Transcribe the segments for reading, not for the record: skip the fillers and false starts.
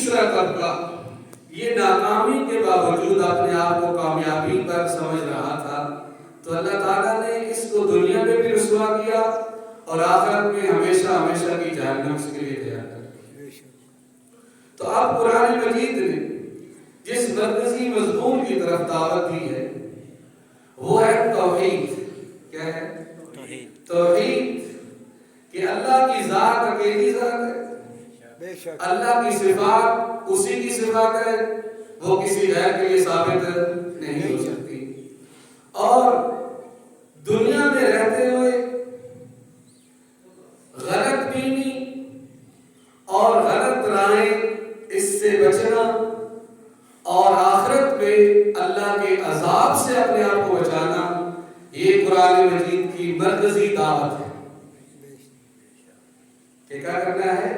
تیسرا طبقہ یہ ناکامی کے باوجود اپنے آپ کو کامیابی پر سمجھ رہا تھا، تو اللہ تعالیٰ نے اس کو دنیا میں بھی رسوا کیا اور آخرت میں ہمیشہ ہمیشہ کی جہنم اس کے لیے تیار کر دیا۔ تو اب قرآن مجید نے جس مرکزی مضمون کی طرف دعوت دی ہے وہ ہے توحید۔ کیا ہے؟ توحید، کہ اللہ کی ذات اکیلی ذات ہے، اللہ کی صفات اسی کی صفات ہے، وہ کسی غیر کے لیے ثابت نہیں ہو سکتی، اور دنیا میں رہتے ہوئے غلط بینی اور غلط رائیں اس سے بچنا اور آخرت میں اللہ کے عذاب سے اپنے آپ کو بچانا، یہ قرآن مجید کی مرکزی دعوت ہے کہ کیا کرنا ہے؟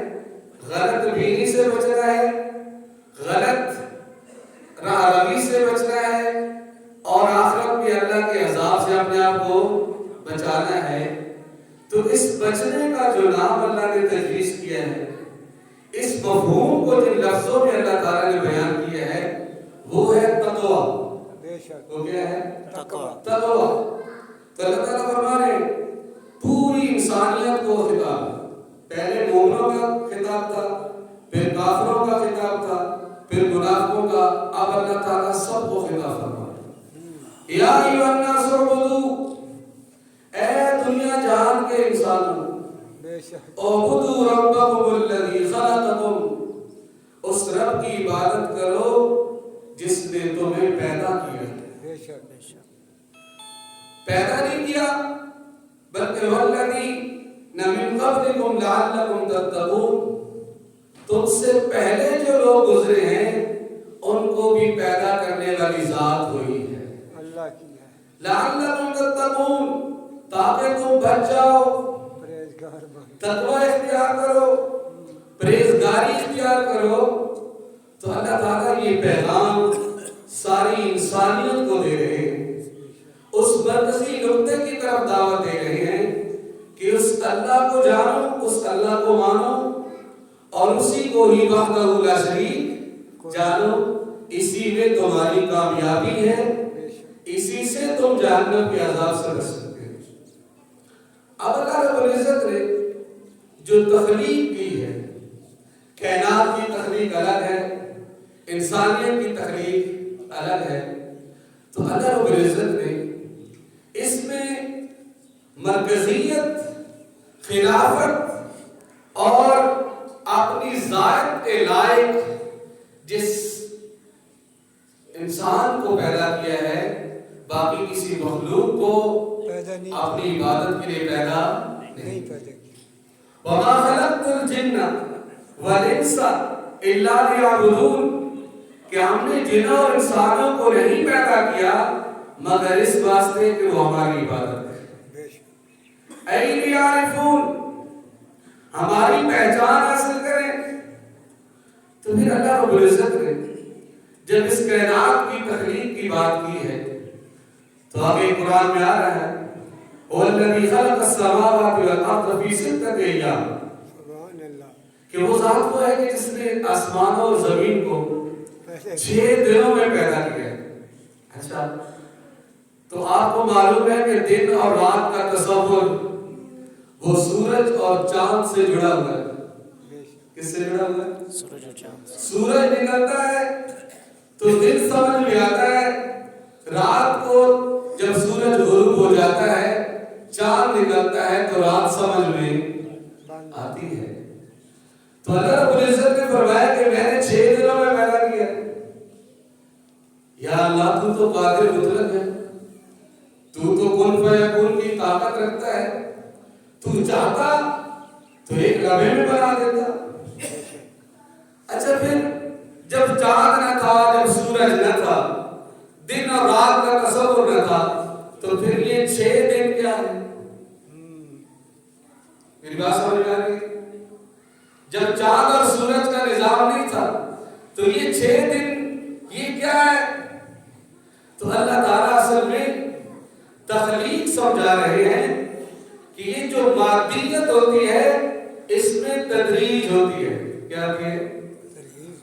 غلط بینی سے بچنا ہے، غلط راہ روی سے بچنا ہے، اور آخرت میں اللہ کے عذاب سے اپنے آپ کو بچانا ہے۔ تو اس بچنے کا جو نام اللہ نے تجویز کیا ہے، اس مفہوم کو جن لفظوں میں اللہ تعالیٰ نے بیان کیا ہے وہ ہے تقوی۔ وہ کیا ہے؟ تقوی۔ تو اللہ تعالیٰ فرما رہے ہیں پوری انسانیت کو خطاب، پہلے مومنوں کا خطاب تھا، پھر کافروں کا خطاب تھا، پھر منافقوں کا، اب اللہ تعالیٰ سب کو خطاب فرما رہے ہیں۔ یا ایھا الناس اعبدوا، اے دنیا جہان کے انسانوں، اعبدوا ربکم الذی خلقکم، اس رب کی عبادت کرو جس نے تمہیں پیدا کیا، پیدا نہیں کیا بلکہ والذین من قبلکم لعلکم تتقون، تم سے پہلے جو لوگ گزرے ہیں ان کو بھی پیدا کرنے والی ذات ہوئی ہے اللہ کی ہے، لعلکم تتقون، تاکہ تم بچ جاؤ، تقوی اختیار کرو، پرہیزگاری اختیار کرو۔ تو اللہ تعالیٰ یہ پیغام ساری انسانیت کو دے رہے ہیں، اس مرکزی نقطے کی طرف دعوت دے رہے ہیں کہ اس اللہ کو جانو، اس اللہ کو مانو، اور اسی کو ہی وحدہ لا شریک جانو، اسی میں تمہاری کامیابی ہے، اسی سے تم جہنم کے عذاب سے بچ سکتے ہو۔ اب اللہ رب العزت نے جو تخلیق کی ہے، کائنات کی تخلیق الگ ہے، انسانیت کی تخلیق الگ ہے، تو اللہ رب العزت نے اس میں مرکزیت، خلافت اور اپنی ذات کے لائق جس انسان کو پیدا کیا ہے، باقی کسی مخلوق کو اپنی عبادت کے لیے پیدا نہیں کیا۔ وَمَا خَلَقْتُ الْجِنَّ وَالْإِنسَ إِلَّا لِيَعْبُدُونَ، کہ ہم نے جنوں اور انسانوں کو نہیں پیدا کیا مگر اس واسطے کہ وہ ہماری عبادت کریں، اَيْ لِيَعْرِفُونَ، ہماری پہچان حاصل کریں۔ تو پھر اللہ رب العزت نے جب اس کائنات کی تخلیق کی بات کی ہے تو آگے قرآن میں آ رہا ہے وَالَّذِي خَلَقَ السَّمَاوَاتِ وَالْأَرْضَ فِي سِتَّةِ أَيَّامٍ، کہ وہ ذات وہ ہے کہ جس نے آسمانوں اور زمین کو 6 دنوں میں پیدا کیا ہے۔ اچھا، تو آپ کو معلوم ہے کہ دن اور رات کا تصور وہ سورج اور چاند سے جڑا ہوا ہے۔ کس سے جڑا ہوا ہے؟ سورج اور چاند۔ سورج نکلتا ہے تو دن سمجھ میں آتا ہے، رات کو جب سورج غروب ہو جاتا ہے، چاند نکلتا ہے تو رات سمجھ میں آتی ہے۔ تو اللہ رب العزت نے فرمایا کہ میں نے 6 دنوں میں پیدا کیا۔ یا اللہ تو تو قادر مطلق ہے، تو تو کن فیکون کی طاقت رکھتا ہے، تو چاہتا تو ایک لمحے میں بنا دیتا۔ اچھا، پھر جب چاند نہ تھا، جب سورج نہ تھا، دن اور رات کا تصور نہ تھا، تو پھر یہ 6 دن کیا ہے؟ میری بات سمجھ میں آ رہی ہے؟ جب چاند اور سورج کا نظام نہیں تھا تو یہ 6 دن یہ کیا ہے؟ تو اللہ تعالیٰ اصل میں تخلیق سمجھا رہے ہیں کہ یہ جو مادیت ہوتی ہے اس میں تدریج ہوتی ہے۔ کیا ہوتی ہے؟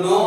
9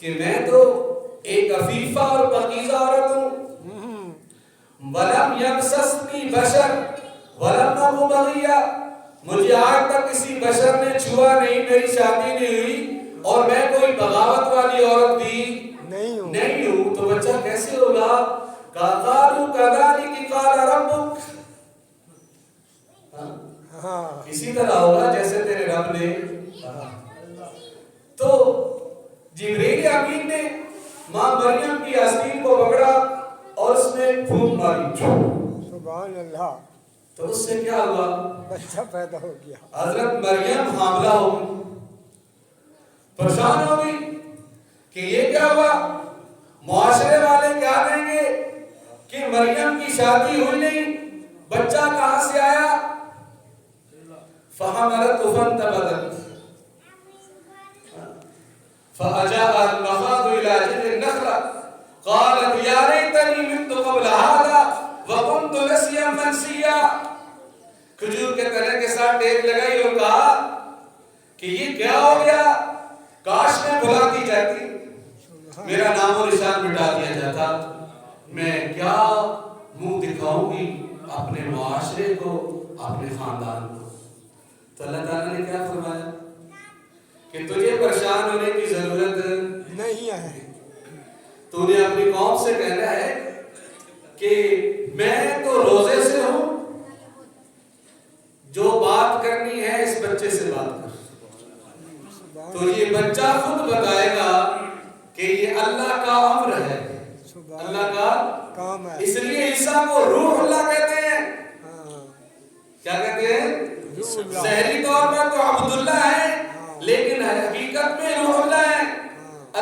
کہ میں تو ایک عفیفہ اور پاکیزہ عورت ہوں. وَلَمْ يَمْسَسْنِي بَشَرٌ وَلَمْ أَكُ بَغِيًّا، مجھے آج تک کسی بشر نے چھوا نہیں، میری شادی نہیں ہوئی اور میں کوئی بغاوت والی عورت بھی نہیں ہوں. تو بچہ کیسے ہوگا؟ قَالُوا كَذَلِكَ قَالَ رَبُّكَ، اسی طرح ہوگا جیسے تیرے رب نے کہا. تو جبریل امین نے ماں مریم کی آستین کو پکڑا اور اس میں پھونک ماری. سبحان اللہ. تو اس سے کیا ہوا؟ بچہ پیدا ہو گیا. حضرت مریم حاملہ ہو گئی. پریشان ہو گئی کہ یہ کیا ہوا، معاشرے والے کیا کہیں گے کہ مریم کی شادی ہوئی نہیں، بچہ کہاں سے آیا؟ فحملت فانتبذت فأجاءها المخاض إلى جذع النخلة قالت يا ليتني مت قبل هذا وكنت نسيا منسيا. کھجور کے تنے کے ساتھ ٹیک لگائی اور کہا کہ یہ کیا ہو گیا، کاش میں بھلا دی جاتی، میرا نام و نشان مٹا دیا جاتا، میں کیا منہ دکھاؤں گی اپنے معاشرے کو، اپنے خاندان کو. تو اللہ تعالیٰ نے کیا فرمایا کہ تجھے پریشان ہونے کی ضرورت نہیں ہے. تو نے اپنی قوم سے کہنا ہے کہ میں تو روزے سے ہوں، جو بات کرنی ہے اس بچے سے بات کر. تو یہ بچہ خود بتائے گا کہ یہ اللہ کا امر ہے، اللہ کا کام ہے. اس لیے عیسیٰ کو روح اللہ کہتے ہیں. کیا کہتے ہیں؟ ظاہری طور پر تو عبداللہ ہے، لیکن حقیقت میں روح اللہ ہے،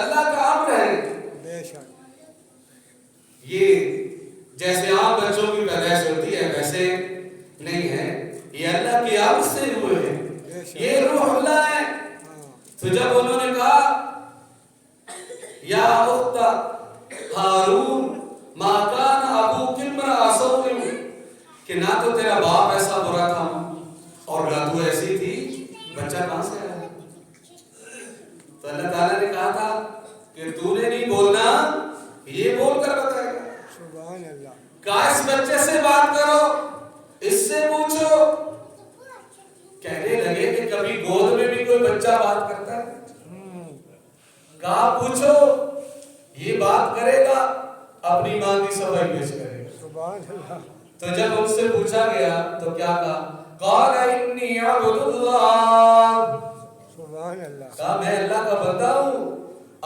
اللہ کا امر ہے. بے شک. یہ جیسے عام بچوں کی پیدائش ہوتی ہے ویسے نہیں ہے، یہ اللہ کی امر سے ہوئے ہیں، یہ روح اللہ ہے. تو جب انہوں نے کہا یا اخت ہارون ما کان ابوک امرأ سوء، کہ نہ تو تیرا باپ ایسا برا تھا اور نہ تو ایسی تھی، بچہ کہاں سے آیا؟ تو اللہ تعالیٰ نے کہا تھا کہ تو نے نہیں بولنا، یہ بول کر بتائے گا. سبحان اللہ. کہا اس بچے سے بات کرو، اس سے پوچھو. کہنے لگے کہ کبھی گود میں بھی کوئی بچہ بات کرتا ہے؟ کہا پوچھو، یہ بات کرے گا، اپنی ماں کی صفائی پیش کرے گا. سبحان اللہ. تو جب ان سے پوچھا گیا تو کیا کہا؟ قال انی عبد اللہ. سبحان اللہ. کہا میں اللہ کا بندہ ہوں.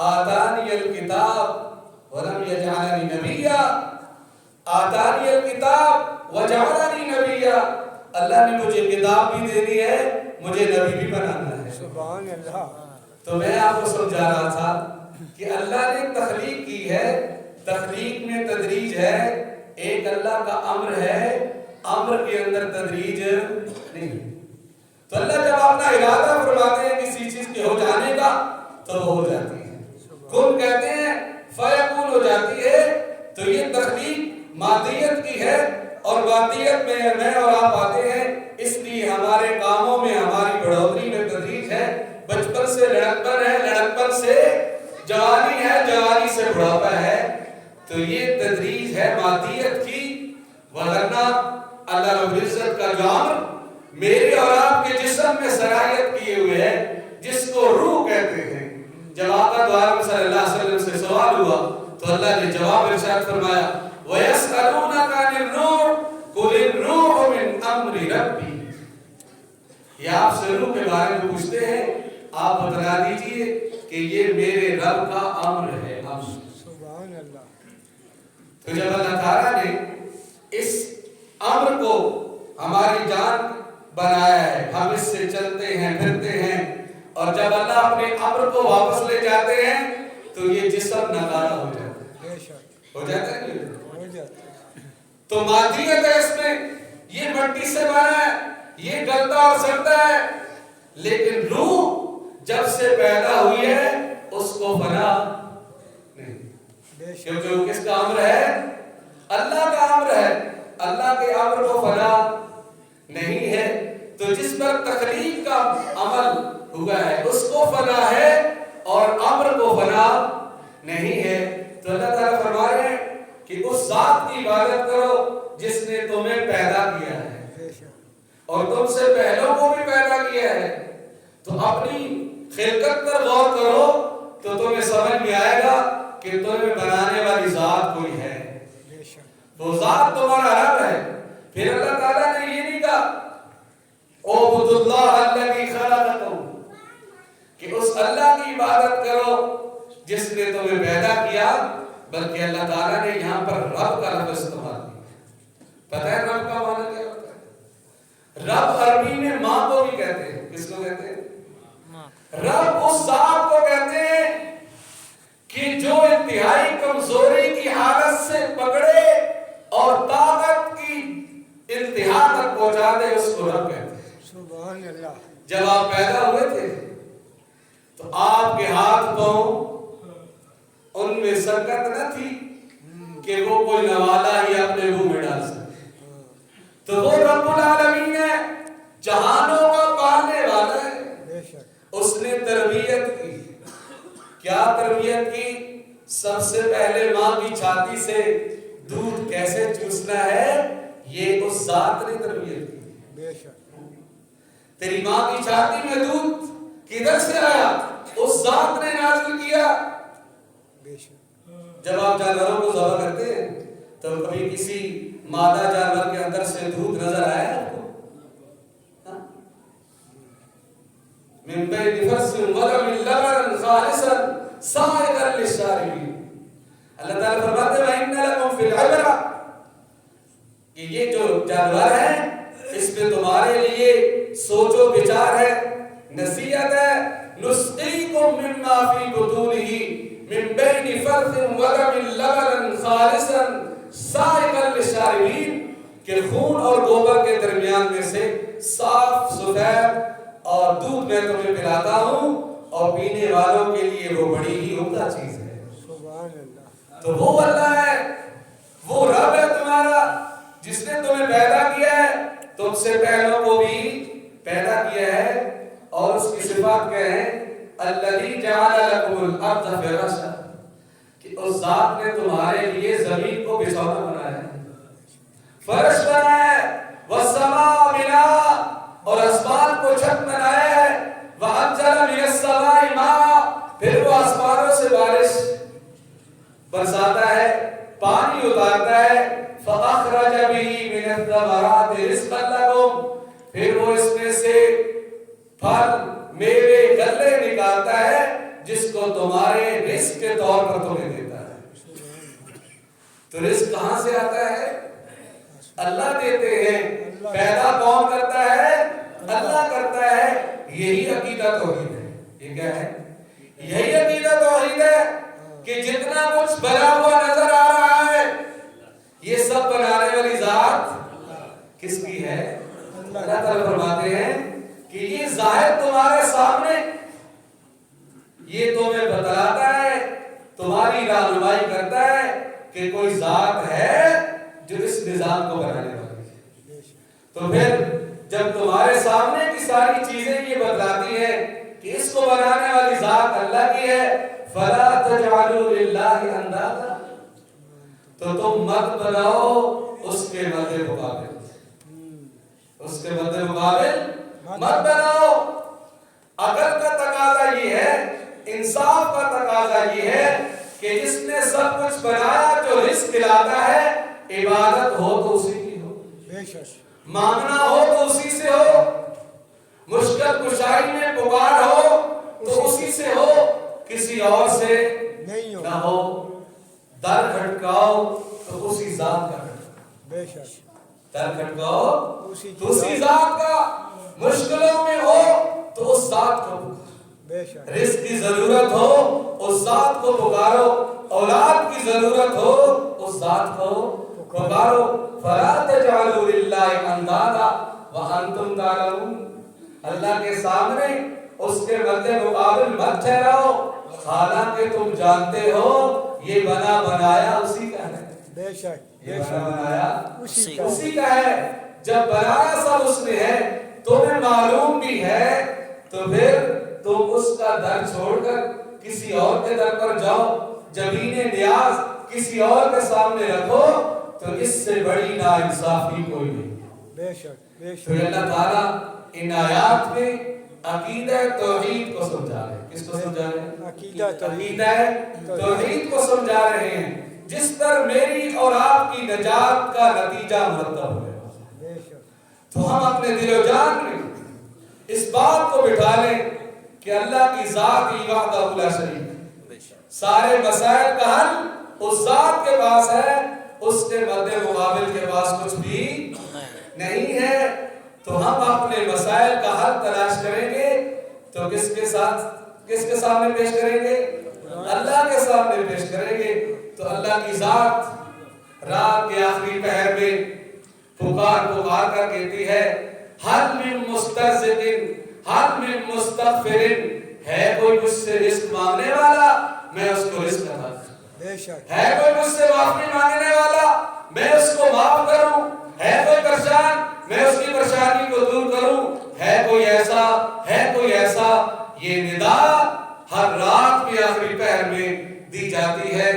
آتانی الکتاب ولم یجعلنی نبیا، آتانی الکتاب وجعلنی نبیا، اللہ نے مجھے کتاب بھی دینی ہے، مجھے نبی بھی بنانا ہے. سبحان اللہ. تو میں آپ کو سمجھا رہا تھا کہ اللہ نے تخلیق کی ہے، تخلیق میں تدریج ہے، ایک اللہ کا امر ہے، امر کے اندر تدریج نہیں. تو اللہ جب اپنا ارادہ فرماتے ہیں کسی چیز کے ہو جانے کا تو وہ ہو جاتی ہے. کن کہتے ہیں فیکون ہو جاتی ہے. تو یہ تخلیق مادیت کی ہے اور مادیت میں میں اور آپ آتے ہیں، اس لیے ہمارے کاموں میں ہماری بڑھوتری میں تدریج ہے. بچپن سے لڑکپن ہے، لڑکپن سے جوانی ہے، جوانی سے بڑھاپا ہے. تو یہ تدریج ہے مادیت کی. ورنہ اللہ رب العزت کا جو امر میرے اور آپ کے جسم میں صلاحیت کیے ہوئے ہے، جس کو روح کہتے ہیں. جب آقا دو عالم صلی اللہ علیہ وسلم سے سوال ہوا تو اللہ نے جواب ارشاد فرمایا وَيَسْأَلُونَكَ عَنِ الرُّوحِ قُلِ الرُّوحُ مِنْ أَمْرِ رَبِّي. یہ آپ سے روح کے بارے میں پوچھتے ہیں، آپ بتا دیجئے کہ یہ میرے رب کا امر ہے. سبحان اللہ. تو جب اللہ تعالیٰ نے اس امر کو ہماری جان بنایا ہے، ہم اس سے چلتے ہیں پھرتے ہیں، اور جب اللہ اپنے امر کو واپس لے جاتے ہیں تو یہ جسم ناکارہ ہو جاتا ہے. ہو جاتا ہے نہیں؟ تو مادیت ہے اس میں، یہ مٹی سے بنا ہے، یہ گلتا اور سڑتا ہے، لیکن روح جب سے پیدا ہوئی ہے اس کو فنا نہیں، کیونکہ وہ کس کا امر ہے؟ اللہ کا امر ہے. اللہ کے امر کو فنا نہیں ہے. تو جس پر تخلیق کا عمل ہوا ہے اس کو فنا ہے اور امر کو فنا نہیں ہے، تو اللہ تعالیٰ فرما رہے ہیں کہ اس ذات کی عبادت کرو جس نے تمہیں پیدا کیا ہے اور تم سے پہلوں کو بھی پیدا کیا ہے. تو اپنی خلقت پر غور کرو تو تمہیں سمجھ میں آئے گا کہ تمہیں بنانے والی ذات کوئی ہے، وہ ذات تمہارا رب ہے. پھر اللہ تعالیٰ نے یہ نہیں کہا اعبدوا اللہ الذی خلقکم، کہ اس اللہ کی عبادت کرو جس نے تمہیں پیدا کیا، بلکہ اللہ تعالیٰ نے یہاں پر رب کا لفظ استعمال کیا. پتہ ہے رب کا معنی کیا ہوتا ہے؟ رب عربی میں ماں کو بھی کہتے ہیں. کس کو کہتے ہیں؟ رب اس ذات کو کہتے ہیں کہ جو انتہائی کمزوری کی حالت سے پکڑے اور طاقت کی انتہا تک پہنچا دے، اس کو رب کہتے ہیں. سبحان اللہ. جب آپ پیدا ہوئے تھے تو آپ کے ہاتھ پاؤں ان میں سکت نہ تھی کہ وہ کوئی نوالا ہی اپنے منہ میں ڈال سکے. تو وہ رب العالمین ہے، جہانوں کا پالنے والا ہے. اس نے تربیت کی. کیا تربیت کی؟ سب سے پہلے ماں کی چھاتی سے دودھ کیسے چوسنا ہے یہ اس ذات نے تربیت کی. تیری ماں کی چھاتی میں دودھ کدھر سے آیا؟ اس ذات نے نازل کیا. جب آپ جانوروں کو ذبح کرتے ہیں تو کبھی کسی مادہ جانور کے اندر سے دودھ نظر آیا آپ کو؟ من بین فرث ودم لبنا خالصا سائغا للشاربین. اللہ تعالیٰ فرماتے ہیں وَإِنَّ لَكُمْ فِي الْعِبْرَةِ، کہ یہ جو جانور ہیں اس میں تمہارے لیے سوچ و بچار ہے، نصیحت ہے. نُسْقِيكُم مِّمَّا فِي بُطُونِهِ من بین فرث ودم لبنا خالصا سائغا للشاربین، کہ خون اور گوبر کے درمیان میں سے صاف سفید اور دودھ میں تمہیں پلاتا ہوں اور پینے والوں کے لیے وہ بڑی ہی عمدہ چیز ہے. سبحان اللہ. تو وہ اللہ ہے، وہ رب ہے تمہارا جس نے تمہیں پیدا کیا ہے، تم سے پہلوں کو بھی پیدا کیا ہے. اور اس کی صفات کیا ہے؟ الذی جعل لکم الارض فراشا، کہ اس ذات نے تمہارے لیے زمین کو بچھونا بنایا ہے، فرش بنایا ہے. والسماء بناء، اور آسمان کو چھت بنایا ہے. وَأَنزَلَ مِنَ السَّمَاءِ مَاءً، پھر وہ آسمانوں سے بارش برساتا ہے، پانی اتارتا ہے. فَأَخْرَجَ بِهِ مِنَ الثَّمَرَاتِ رِزْقًا لَكُمْ، پھر وہ اس میں سے پھل میوے غلے نکالتا ہے جس کو تمہارے رزق کے طور پر تمہیں دیتا ہے. تو رزق کہاں سے آتا ہے؟ اللہ دیتے ہیں. پیدا کون کرتا ہے؟ اللہ کرتا ہے. یہی عقیدہ توحید ہے. یہ کیا ہے؟ یہی عقیدہ توحید ہے کہ جتنا کچھ بنا ہوا نظر آ رہا ہے یہ سب بنانے والی ذات کس کی ہے؟ اللہ تعالیٰ فرماتے ہیں کہ یہ ظاہر تمہارے سامنے، یہ تمہیں بتلاتا ہے، تمہاری رہنمائی کرتا ہے کہ کوئی ذات ہے جو اس نظام کو بنانے والی ہے. تو پھر جب تمہارے سامنے کی ساری چیزیں یہ بتلاتی ہیں کہ اس کو بنانے والی ذات اللہ کی ہے، فلا تجعلوا للہ اندادا، تو تم مت بناؤ اس کے مد مقابل، اس کے مد مقابل مت بناؤ. عقل کا تقاضا یہ ہے، انصاف کا تقاضا یہ ہے کہ جس نے سب کچھ بنایا، جو رزق دلاتا ہے، عبادت ہو تو اسی کی ہو، مانگنا ہو تو اسی سے ہو، مشکل کشائی میں پکار ہو تو اسی سے ہو، کسی اور سے نہ ہو. در کھٹکاؤ تو اسی ذات کا کھٹکاؤ، در کھٹکاؤ تو اسی ذات کا، مشکلوں میں ہو تو اس ذات کو پکارو، رزق کی ضرورت ہو اس ذات کو پکارو، اولاد کی ضرورت ہو اس ذات کو پکارو. فلا تجعلوا للہ اندادا وانتم تعلمون، اللہ کے سامنے اس کے مد مقابل مت ٹھہراؤ حالانکہ تم جانتے ہو یہ بنا بنایا اسی کا ہے. بے شک یہ بنا بنایا اسی کا ہے. جب بنایا سب اس نے ہے، تمہیں معلوم بھی ہے، تو پھر تم اس کا در چھوڑ کر کسی اور کے در پر جاؤ جبین نیاز کسی اور کے سامنے رکھو تو اس سے بڑی ناانصافی کوئی نہیں۔ بے شک بے تو شک اللہ تعالیٰ ان آیات میں عقیدہ توحید کو سمجھا رہے ہیں۔ کس کو سمجھا رہے ہیں؟ عقیدہ توحید عقیدہ توحید کو سمجھا رہے ہیں، جس پر میری اور آپ کی نجات کا نتیجہ مرتب ہوئے۔ بے شک تو ہم اپنے دل و جان میں اس بات کو بٹھا لیں کہ اللہ کی ذات ہی وحدہ لا شریک ہے، سارے مسائل کا حل اس ذات کے پاس ہے، اس کے مد مقابل کے پاس کچھ بھی نہیں ہے۔ تو ہم اپنے مسائل کا حل تلاش کریں گے تو کس کے سامنے پیش کریں گے؟ اللہ کے سامنے پیش کریں گے۔ تو اللہ کی ذات رات کے آخری پہر میں پکار کر کہتی ہے حل من مسترزق حل من مستغفر، ہے کوئی مجھ سے رزق مانگنے والا میں اس کو رزق عطا کروں، بے شک ہے کوئی مجھ سے معافی مانگنے والا میں اس کو معاف کروں، ہے کوئی پریشان میں اس کی پریشانی کو دور کروں، ہے کوئی ایسا یہ ندا ہر رات کے آخری پہر میں دی جاتی ہے۔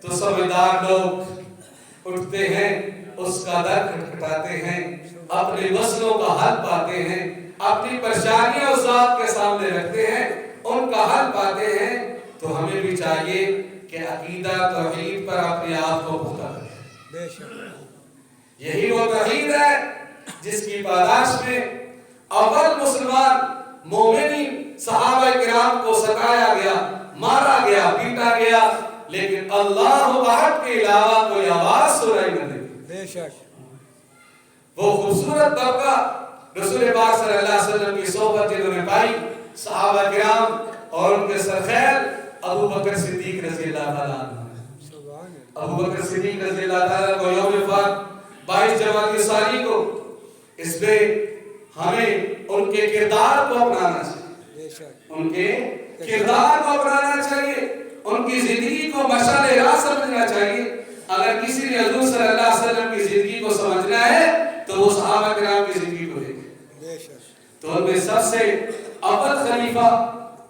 تو سمجھدار لوگ اٹھتے ہیں، اس کا در کھٹکھٹاتے ہیں، اپنے مسئلوں کا حل پاتے ہیں، اپنی پریشانیاں اس ذات کے سامنے رکھتے ہیں، ان کا حل پاتے ہیں۔ تو ہمیں بھی چاہیے کہ عقیدہ توحید پر اپنے آپ کو پختہ کریں۔ بے شک یہی وہ توحید ہے جس کی پاداش میں اول مسلمان مومنین صحابہ کرام کو ستایا گیا، مارا گیا، پیٹا گیا، لیکن اللہ احد کے علاوہ کوئی آواز سنائی نہ دی۔ بے شک وہ خوبصورت طبقہ رسول پاک صلی اللہ علیہ وسلم کی صحبت جنہوں نے پائی، صحابہ کرام اور ان کے سرخیل ابو بکر صدیق رضی اللہ تعالیٰ عنہ۔ سبحان اللہ ابو بکر صدیق رضی اللہ تعالیٰ کو یوم وفات 22 جمادی الثانی کو، اس میں ہمیں ان کے کردار کو اپنانا چاہیے، بے شک ان کے کردار کو اپنانا چاہیے، ان کی زندگی کو مشعل راہ سمجھنا چاہیے۔ اگر کسی نے حضور صلی اللہ علیہ وسلم کی زندگی کو سمجھنا ہے تو وہ صحابہ کرام کی زندگی کو دیکھیں۔ بے شک تو ان میں سب سے اول خلیفہ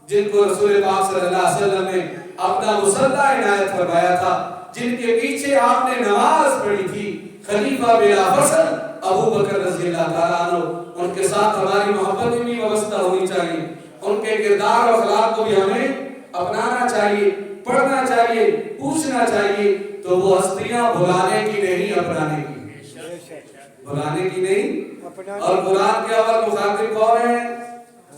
جن کو رسول پاک صلی اللہ علیہ وسلم نے اپنا مصلی عنایت فرمایا تھا، جن کے پیچھے آپ نے نماز پڑھی تھی، خلیفہ بلا فصل ابو بکر رضی اللہ تعالیٰ عنہ۔ ان کے ساتھ ہماری محبت بھی وابستہ ہونی چاہیے، ان کے کردار اور اخلاق کو بھی ہمیں اپنانا چاہیے، پڑھنا چاہیے، پوچھنا چاہیے۔ تو وہ ہستیاں بھلانے کی نہیں، اپنانے کی، بے شک بھلانے کی نہیں۔ اپنا اور قرآن کے اول مخاطب کون ہیں؟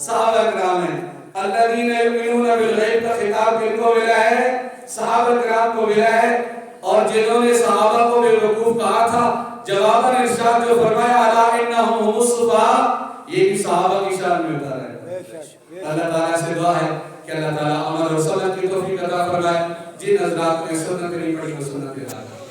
صحابہ کرام ہیں۔ الذین یؤمنون بالغیب کا خطاب کن کو ملا ہے؟ صحابہ کرام کو ملا ہے۔ اور جنہوں نے صحابہ کو بیوقوف کہا تھا، جواباً ارشاد جو فرمایا الا انہم هم الصفہاء، یہ بھی صحابہ کی شان میں اترا ہے۔ بے شک اللہ تعالیٰ سے دعا ہے کہ اللہ تعالیٰ عمل اور سنت کی توفیق عطا فرمائے۔ جن حضرات نے سنت نہیں پڑھی وہ سنت